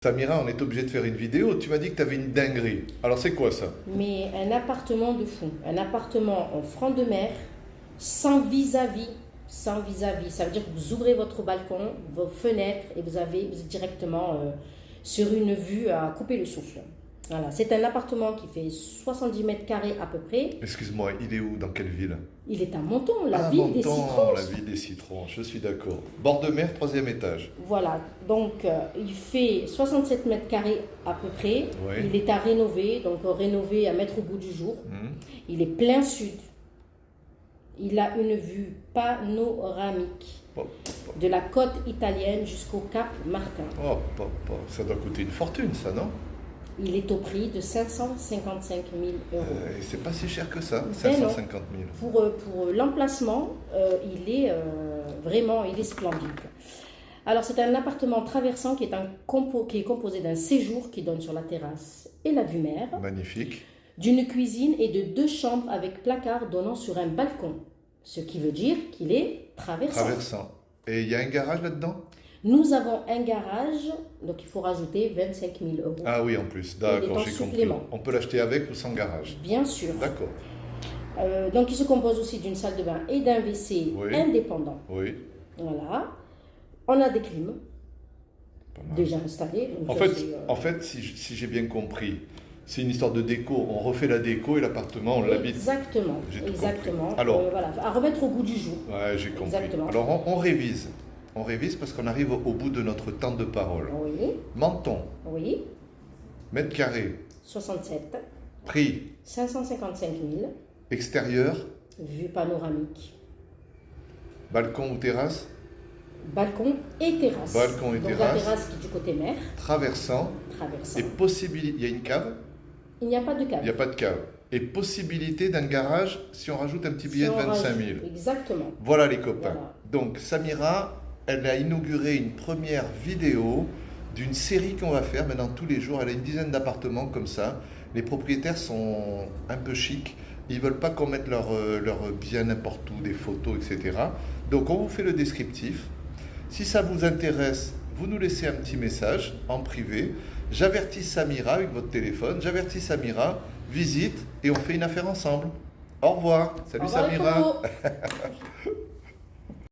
Samira, on est obligé de faire une vidéo. Tu m'as dit que tu avais une dinguerie. Alors c'est quoi ça? Mais un appartement de fou, un appartement en front de mer, sans vis-à-vis, sans vis-à-vis. Ça veut dire que vous ouvrez votre balcon, vos fenêtres et vous êtes directement sur une vue à couper le souffle. Voilà, c'est un appartement qui fait 70 mètres carrés à peu près. Excuse-moi, il est où? Dans quelle ville? Il est à Menton, la Ah, ville des Menton, citrons. la ville des citrons, je suis d'accord. Bord de mer, troisième étage. Voilà, donc il fait 67 mètres carrés à peu près. Oui. Il est à rénover, donc rénover à mettre au goût du jour. Il est plein sud. Il a une vue panoramique Oh, de la côte italienne jusqu'au Cap Martin. ça doit coûter une fortune, ça, non? Il est au prix de 555 000 euros. Et c'est pas si cher que ça, Ben non. 550 000. Pour l'emplacement, il est splendide. Alors c'est un appartement traversant qui est composé d'un séjour qui donne sur la terrasse et la vue mer, Magnifique. d'une cuisine et de 2 chambres avec placard donnant sur un balcon. Ce qui veut dire qu'il est traversant. Traversant. Et il y a un garage là-dedans? Nous avons un garage, donc il faut rajouter 25 000 euros. Ah oui, en plus, Il est d'accord, en j'ai compris. supplément. On peut l'acheter avec ou sans garage? Bien sûr. D'accord. Donc il se compose aussi d'une salle de bain et d'un WC Oui. indépendant. Oui. Voilà. On a des clims Pas mal. déjà installés. Donc En ça, fait, c'est, en fait, si j'ai bien compris, c'est une histoire de déco. On refait la déco et l'appartement, on l'habite. Exactement. J'ai tout Exactement. compris. Alors, Voilà, à remettre au goût du jour. ouais, j'ai compris. Exactement. Alors, on révise. On révise parce qu'on arrive au bout de notre temps de parole. Oui. Menton, Oui. mètre carré, 67. prix, 555 000. extérieur, Vue panoramique. balcon ou terrasse, Balcon et terrasse. Balcon et donc terrasse. la terrasse qui est du côté mer, traversant, traversant. et possibilité. Il y a une cave? Il n'y a pas de Il n'y a cave. pas de cave. Et possibilité d'un garage si on rajoute un petit billet Si de on 25 000. rajoute- Exactement. Voilà les copains. Voilà. Donc Samira, elle a inauguré une première vidéo d'une série qu'on va faire maintenant tous les jours. Elle a une dizaine d'appartements comme ça. Les propriétaires sont un peu chics. Ils veulent pas qu'on mette leur bien n'importe où, des photos, etc. Donc on vous fait le descriptif. Si ça vous intéresse, vous nous laissez un petit message en privé. J'avertis Samira avec votre téléphone. J'avertis Samira, visite et on fait une affaire ensemble. Au revoir. Salut Au revoir, les Samira. cocos.